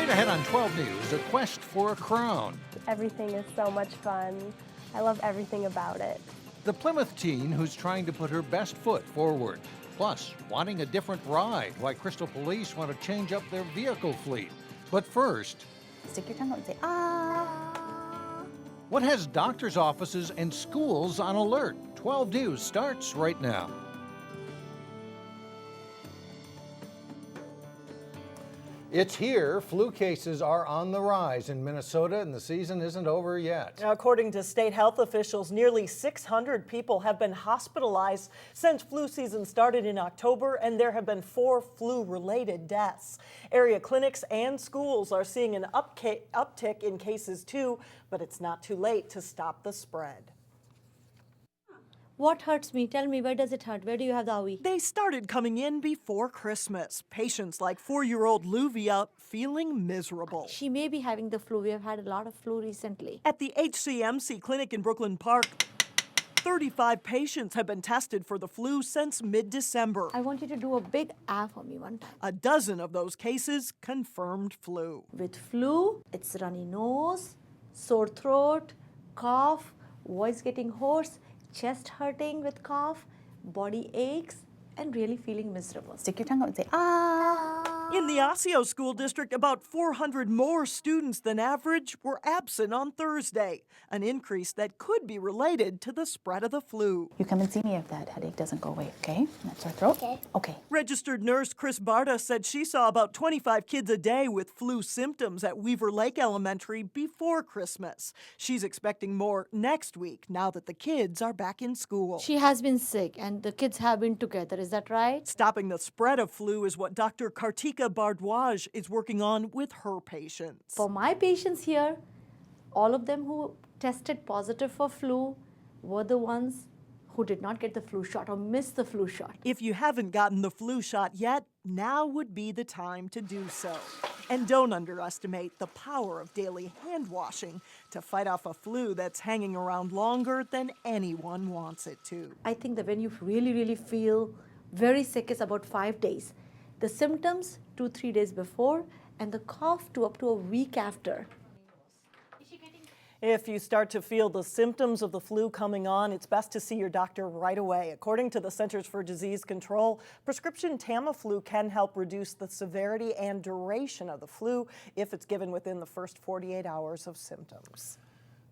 Straight ahead on 12 News, a quest for a crown. Everything is so much fun. I love everything about it. The Plymouth teen who's trying to put her best foot forward. Plus, wanting a different ride, why Crystal Police want to change up their vehicle fleet. But first, stick your tongue out and say, ah. What has doctors' offices and schools on alert? 12 News starts right now. It's here. Flu cases are on the rise in Minnesota, and the season isn't over yet. According to state health officials, nearly 600 people have been hospitalized since flu season started in October, and there have been 4 flu-related deaths. Area clinics and schools are seeing an uptick in cases too, but it's not too late to stop the spread. What hurts me? Tell me, where does it hurt? Where do you have the owie? They started coming in before Christmas. Patients like 4-year-old Luvia feeling miserable. She may be having the flu. We have had a lot of flu recently. At the HCMC clinic in Brooklyn Park, 35 patients have been tested for the flu since mid-December. I want you to do a big A for me one time. A dozen of those cases confirmed flu. With flu, it's runny nose, sore throat, cough, voice getting hoarse, chest hurting with cough, body aches, and really feeling miserable. Stick your tongue out and say, ah. In the Osseo School District, about 400 more students than average were absent on Thursday, an increase that could be related to the spread of the flu. You come and see me if that headache doesn't go away, okay? That's our throat? Okay. Okay. Registered nurse Chris Barta said she saw about 25 kids a day with flu symptoms at Weaver Lake Elementary before Christmas. She's expecting more next week now that the kids are back in school. She has been sick and the kids have been together, is that right? Stopping the spread of flu is what Dr. Kartika Bardwaj is working on with her patients. For my patients here, all of them who tested positive for flu were the ones who did not get the flu shot or missed the flu shot. If you haven't gotten the flu shot yet, now would be the time to do so. And don't underestimate the power of daily hand washing to fight off a flu that's hanging around longer than anyone wants it to. I think that when you really feel very sick is about 5 days. The symptoms 2-3 days before, and the cough up to a week after. If you start to feel the symptoms of the flu coming on, it's best to see your doctor right away. According to the Centers for Disease Control, prescription Tamiflu can help reduce the severity and duration of the flu if it's given within the first 48 hours of symptoms.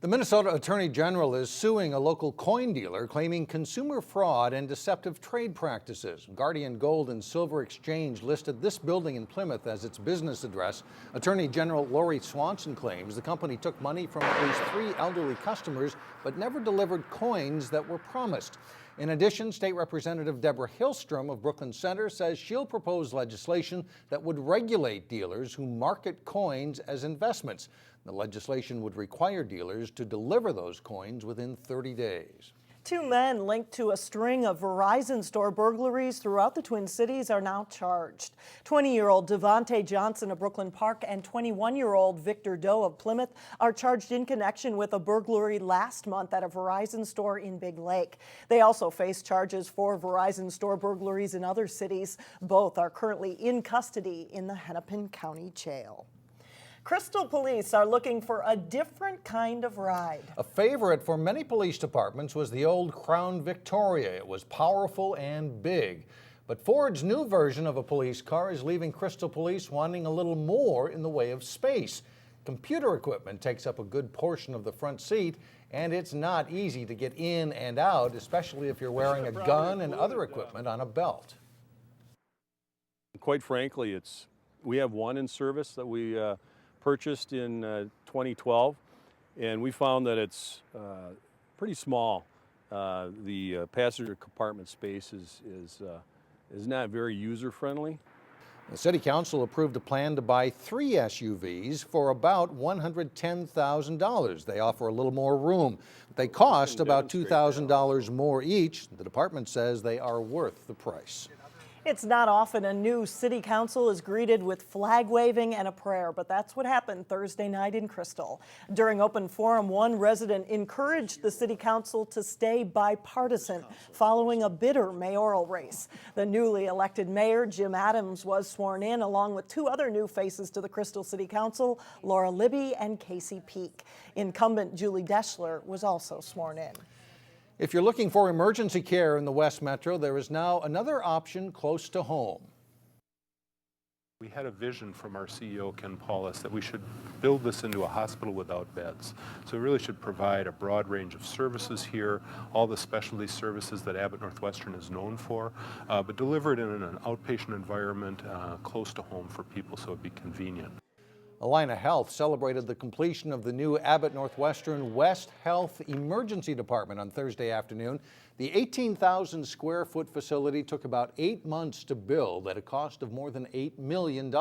The Minnesota Attorney General is suing a local coin dealer claiming consumer fraud and deceptive trade practices. Guardian Gold and Silver Exchange listed this building in Plymouth as its business address. Attorney General Lori Swanson claims the company took money from at least 3 elderly customers but never delivered coins that were promised. In addition, State Representative Deborah Hillstrom of Brooklyn Center says she'll propose legislation that would regulate dealers who market coins as investments. The legislation would require dealers to deliver those coins within 30 days. 2 men linked to a string of Verizon store burglaries throughout the Twin Cities are now charged. 20-year-old Devontae Johnson of Brooklyn Park and 21-year-old Victor Doe of Plymouth are charged in connection with a burglary last month at a Verizon store in Big Lake. They also face charges for Verizon store burglaries in other cities. Both are currently in custody in the Hennepin County Jail. Crystal Police are looking for a different kind of ride. A favorite for many police departments was the old Crown Victoria. It was powerful and big. But Ford's new version of a police car is leaving Crystal Police wanting a little more in the way of space. Computer equipment takes up a good portion of the front seat, and it's not easy to get in and out, especially if you're wearing a gun and other equipment on a belt. Quite frankly, we have one in service that we purchased in 2012, and we found that it's pretty small. The passenger compartment space is not very user-friendly. The City Council approved a plan to buy 3 SUVs for about $110,000. They offer a little more room. They cost about $2,000 more each. The department says they are worth the price. It's not often a new city council is greeted with flag waving and a prayer, but that's what happened Thursday night in Crystal. During open forum, one resident encouraged the city council to stay bipartisan following a bitter mayoral race. The newly elected mayor, Jim Adams, was sworn in along with two other new faces to the Crystal City Council, Laura Libby and Casey Peak. Incumbent Julie Deschler was also sworn in. If you're looking for emergency care in the West Metro, there is now another option close to home. We had a vision from our CEO, Ken Paulus, that we should build this into a hospital without beds. So we really should provide a broad range of services here, all the specialty services that Abbott Northwestern is known for, but delivered in an outpatient environment close to home for people so it'd be convenient. Allina Health celebrated the completion of the new Abbott Northwestern West Health Emergency Department on Thursday afternoon. The 18,000 square foot facility took about 8 months to build at a cost of more than $8 million.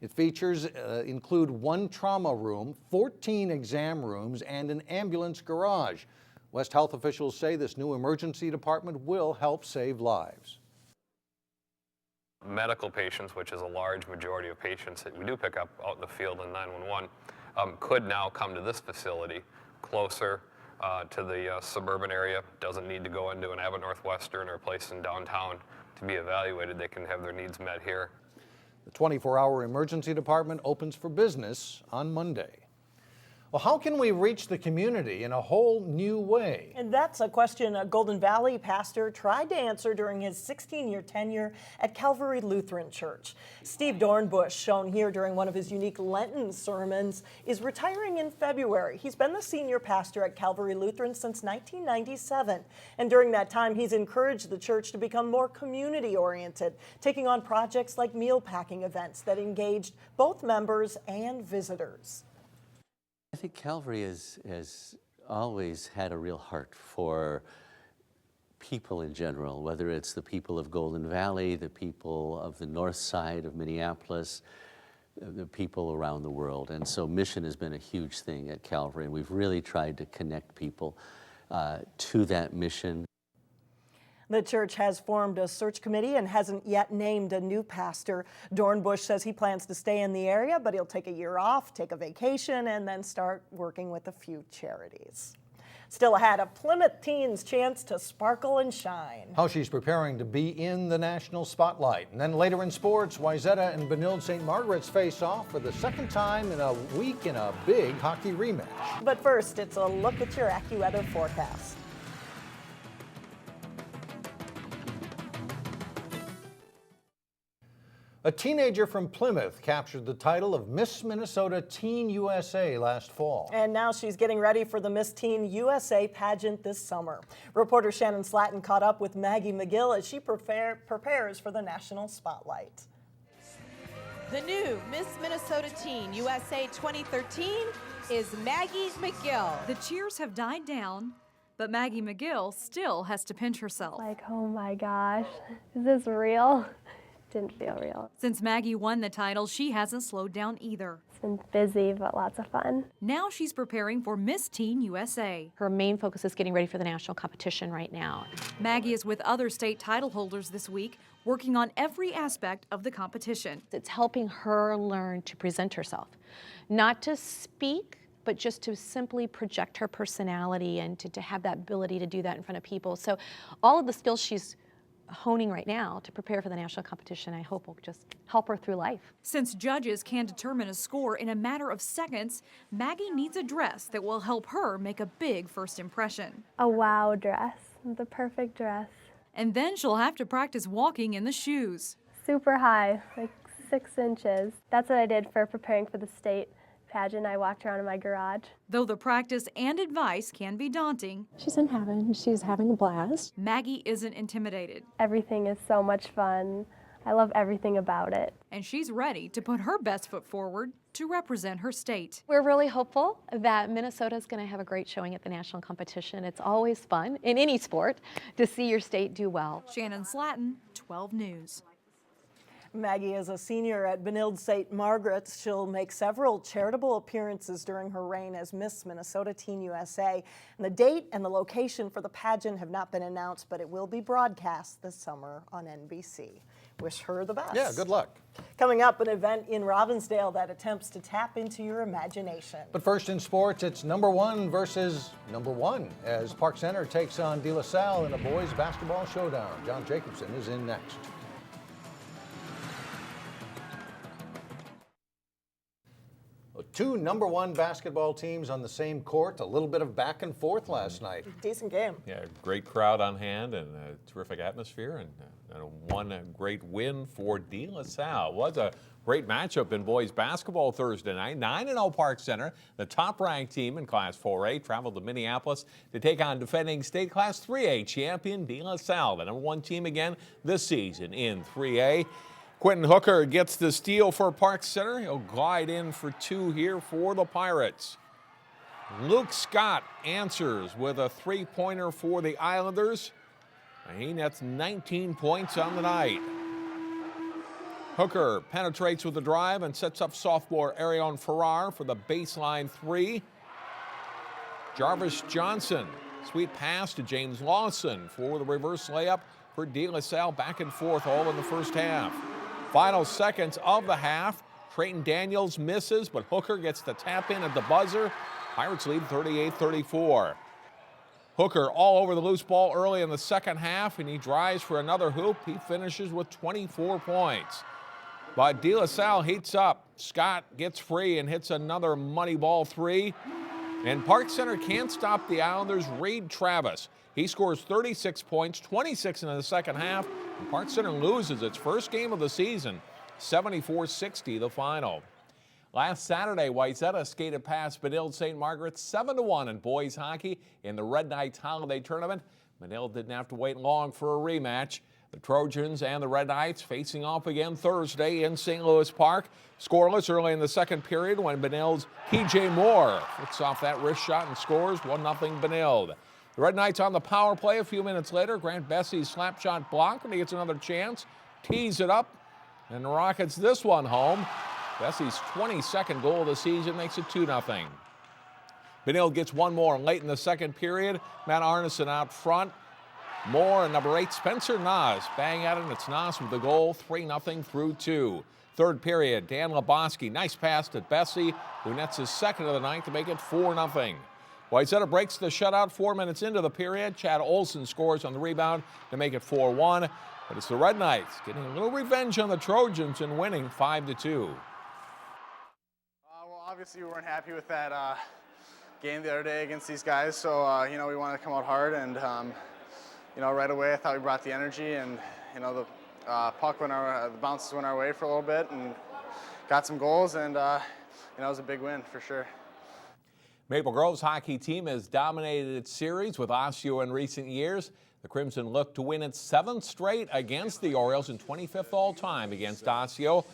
Its features include one trauma room, 14 exam rooms, and an ambulance garage. West Health officials say this new emergency department will help save lives. Medical patients, which is a large majority of patients that we do pick up out in the field in 911, could now come to this facility closer to the suburban area. Doesn't need to go into an Abbott Northwestern or a place in downtown to be evaluated. They can have their needs met here. The 24-hour emergency department opens for business on Monday. Well, how can we reach the community in a whole new way? And that's a question a Golden Valley pastor tried to answer during his 16-year tenure at Calvary Lutheran Church. Steve Dornbush, shown here during one of his unique Lenten sermons, is retiring in February. He's been the senior pastor at Calvary Lutheran since 1997. And during that time, he's encouraged the church to become more community-oriented, taking on projects like meal packing events that engaged both members and visitors. I think Calvary has always had a real heart for people in general, whether it's the people of Golden Valley, the people of the north side of Minneapolis, the people around the world. And so mission has been a huge thing at Calvary, and we've really tried to connect people to that mission. The church has formed a search committee and hasn't yet named a new pastor. Dornbush says he plans to stay in the area, but he'll take a year off, take a vacation, and then start working with a few charities. Still ahead, a Plymouth teen's chance to sparkle and shine. How she's preparing to be in the national spotlight. And then later in sports, Wayzata and Benilde St. Margaret's face off for the second time in a week in a big hockey rematch. But first, it's a look at your AccuWeather forecast. A teenager from Plymouth captured the title of Miss Minnesota Teen USA last fall. And now she's getting ready for the Miss Teen USA pageant this summer. Reporter Shannon Slatton caught up with Maggie McGill as she prepares for the national spotlight. The new Miss Minnesota Teen USA 2013 is Maggie McGill. The cheers have died down, but Maggie McGill still has to pinch herself. Like, oh my gosh, is this real? Didn't feel real. Since Maggie won the title, she hasn't slowed down either. It's been busy, but lots of fun. Now she's preparing for Miss Teen USA. Her main focus is getting ready for the national competition right now. Maggie is with other state title holders this week, working on every aspect of the competition. It's helping her learn to present herself, not to speak, but just to simply project her personality and to have that ability to do that in front of people. So all of the skills she's honing right now to prepare for the national competition, I hope will just help her through life. Since judges can determine a score in a matter of seconds, Maggie needs a dress that will help her make a big first impression. A wow dress, the perfect dress. And then she'll have to practice walking in the shoes. Super high, like 6 inches. That's what I did for preparing for the state pageant. I walked around in my garage. Though the practice and advice can be daunting, she's in heaven. She's having a blast. Maggie isn't intimidated. Everything is so much fun. I love everything about it. And she's ready to put her best foot forward to represent her state. We're really hopeful that Minnesota's going to have a great showing at the national competition. It's always fun in any sport to see your state do well. Shannon Slatton, 12 News. Maggie is a senior at Benilde St. Margaret's. She'll make several charitable appearances during her reign as Miss Minnesota Teen USA. And the date and the location for the pageant have not been announced, but it will be broadcast this summer on NBC. Wish her the best. Yeah, good luck. Coming up, an event in Robbinsdale that attempts to tap into your imagination. But first in sports, it's number 1 versus number 1 as Park Center takes on De La Salle in a boys basketball showdown. John Jacobson is in next. Two number 1 basketball teams on the same court. A little bit of back and forth last night. Decent game. Yeah, great crowd on hand and a terrific atmosphere, and one great win for De La Salle. Was a great matchup in boys basketball Thursday night. 9-0 Park Center, the top-ranked team in Class 4A, traveled to Minneapolis to take on defending state Class 3A champion De La Salle, the number 1 team again this season in 3A. Quentin Hooker gets the steal for Park Center. He'll glide in for 2 here for the Pirates. Luke Scott answers with a 3-pointer for the Islanders. He nets 19 points on the night. Hooker penetrates with the drive and sets up sophomore Arion Farrar for the baseline 3. Jarvis Johnson, sweet pass to James Lawson for the reverse layup for De La Salle. Back and forth all in the first half. Final seconds of the half. Trayton Daniels misses, but Hooker gets the tap in at the buzzer. Pirates lead 38-34. Hooker all over the loose ball early in the second half, and he drives for another hoop. He finishes with 24 points. But De La Salle heats up. Scott gets free and hits another money ball 3. And Park Center can't stop the Islanders' Reed Travis. He scores 36 points, 26 in the second half. And Park Center loses its first game of the season, 74-60 the final. Last Saturday, Wayzata skated past Benilde St. Margaret's 7-1 in boys hockey in the Red Knights Holiday Tournament. Benilde didn't have to wait long for a rematch. The Trojans and the Red Knights facing off again Thursday in St. Louis Park. Scoreless early in the second period when Benilde's P.J. Moore flicks off that wrist shot and scores 1-0 Benilde. The Red Knights on the power play a few minutes later. Grant Bessie's slap shot blocked, and he gets another chance. Tees it up, and the Rockets this one home. Bessie's 22nd goal of the season makes it 2-0. Benilde gets one more late in the second period. Matt Arneson out front. Moore and number 8, Spencer Nas, bang at it, and it's Nas with the goal, 3-0 through 2. Third period, Dan Lebowski, nice pass to Bessie, who nets his second of the night to make it 4-0. Wayzata breaks the shutout 4 minutes into the period. Chad Olson scores on the rebound to make it 4-1. But it's the Red Knights getting a little revenge on the Trojans and winning 5-2. Well, obviously we weren't happy with that game the other day against these guys, so we wanted to come out hard, and right away I thought we brought the energy, and the puck the bounces went our way for a little bit, and got some goals, and it was a big win for sure. Maple Grove's hockey team has dominated its series with Osseo in recent years. The Crimson look to win its 7th straight against the Orioles and 25th all-time against Osseo.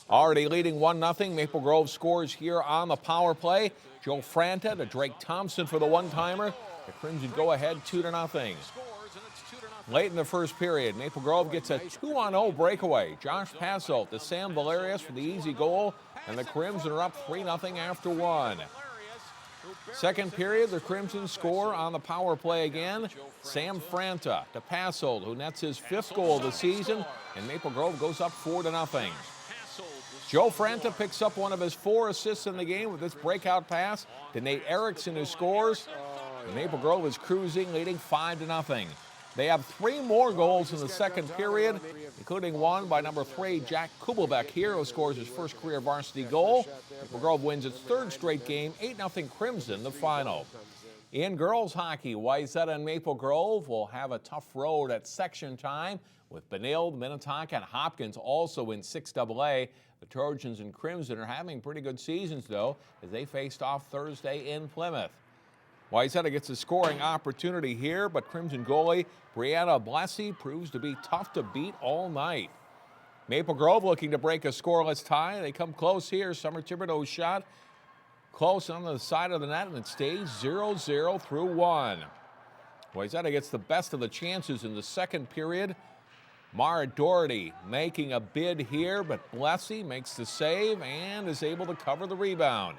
Already leading 1-0, Maple Grove scores here on the power play. Joe Franta to Drake Thompson for the one-timer. The Crimson go ahead 2-0. Late in the first period, Maple Grove gets a 2-on-0 breakaway. Josh Passolt to Sam Valerius for the easy goal, and the Crimson are up 3-0 after 1. Second period, the Crimson score on the power play again. Sam Franta to Passolt, who nets his 5th goal of the season, and Maple Grove goes up 4-0. Joe Franta picks up one of his 4 assists in the game with this breakout pass to Nate Erickson, who scores. And Maple Grove is cruising, leading 5-0. They have 3 more goals in the second period, including one by number 3, Jack Kubelbeck here, who scores his first career varsity goal. Maple Grove wins its 3rd straight game, 8-0 Crimson, the final. In girls hockey, Wayzata and Maple Grove will have a tough road at section time, with Benilde, Minnetonka, and Hopkins also in 6AA. The Trojans and Crimson are having pretty good seasons, though, as they faced off Thursday in Plymouth. Wayzata gets a scoring opportunity here, but Crimson goalie Brianna Blessy proves to be tough to beat all night. Maple Grove looking to break a scoreless tie. They come close here. Summer Thibodeau's shot close on the side of the net, and it stays 0-0 through 1. Wayzata gets the best of the chances in the second period. Mara Doherty making a bid here, but Blessy makes the save and is able to cover the rebound.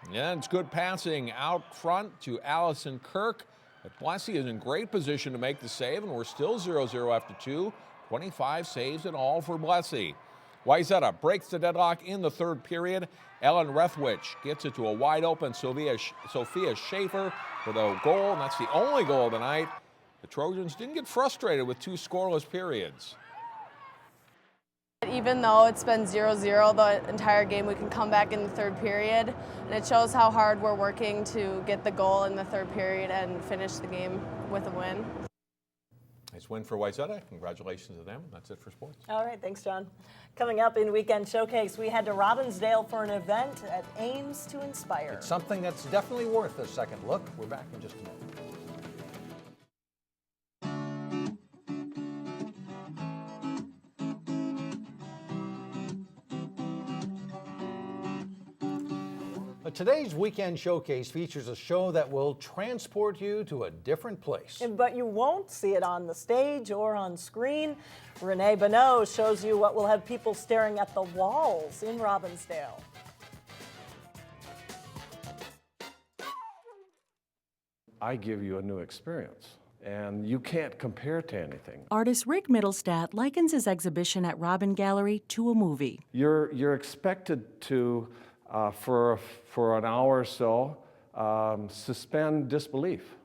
Yeah, it's good passing out front to Allison Kirk. But Blessy is in great position to make the save, and we're still 0-0 after 2. 25 saves in all for Blessy. Wayzata breaks the deadlock in the third period. Ellen Rethwich gets it to a wide open Sophia Schaefer for the goal, and that's the only goal tonight. The Trojans didn't get frustrated with 2 scoreless periods. Even though it's been 0-0 the entire game, we can come back in the third period, and it shows how hard we're working to get the goal in the third period and finish the game with a win. Nice win for Wayzata. Congratulations to them. That's it for sports. All right, thanks, John. Coming up in Weekend Showcase, we head to Robbinsdale for an event that aims to inspire. It's something that's definitely worth a second look. We're back in just a moment. Today's Weekend Showcase features a show that will transport you to a different place. But you won't see it on the stage or on screen. Renee Bonneau shows you what will have people staring at the walls in Robbinsdale. I give you a new experience, and you can't compare to anything. Artist Rick Middlestadt likens his exhibition at Robin Gallery to a movie. You're expected to, for an hour or so, suspend disbelief.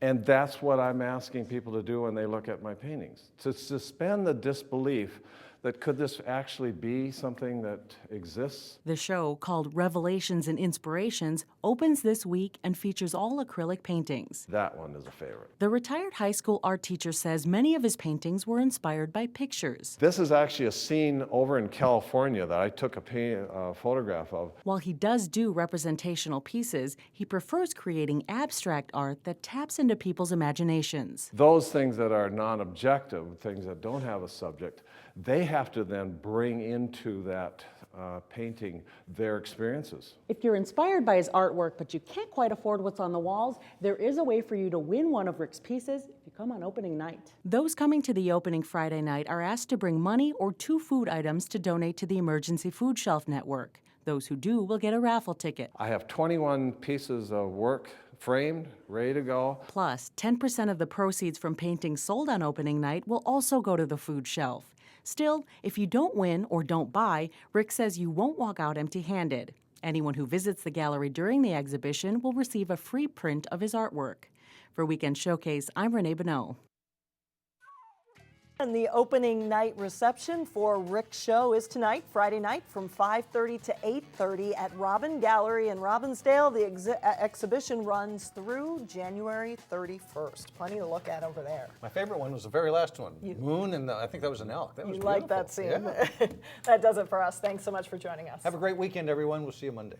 And that's what I'm asking people to do when they look at my paintings, to suspend the disbelief that could this actually be something that exists? The show, called Revelations and Inspirations, opens this week and features all acrylic paintings. That one is a favorite. The retired high school art teacher says many of his paintings were inspired by pictures. This is actually a scene over in California that I took a photograph of. While he does do representational pieces, he prefers creating abstract art that taps into people's imaginations. Those things that are non-objective, things that don't have a subject, they have to then bring into that painting their experiences. If you're inspired by his artwork, but you can't quite afford what's on the walls, there is a way for you to win one of Rick's pieces if you come on opening night. Those coming to the opening Friday night are asked to bring money or 2 food items to donate to the Emergency Food Shelf Network. Those who do will get a raffle ticket. I have 21 pieces of work framed, ready to go. Plus, 10% of the proceeds from paintings sold on opening night will also go to the food shelf. Still, if you don't win or don't buy, Rick says you won't walk out empty-handed. Anyone who visits the gallery during the exhibition will receive a free print of his artwork. For Weekend Showcase, I'm Renee Bonneau. And the opening night reception for Rick's show is tonight, Friday night, from 5:30 to 8:30 at Robin Gallery in Robbinsdale. The exhibition runs through January 31st. Plenty to look at over there. My favorite one was the very last one. Moon, and I think that was an elk. That was You beautiful. like that scene. Yeah. That does it for us. Thanks so much for joining us. Have a great weekend, everyone. We'll see you Monday.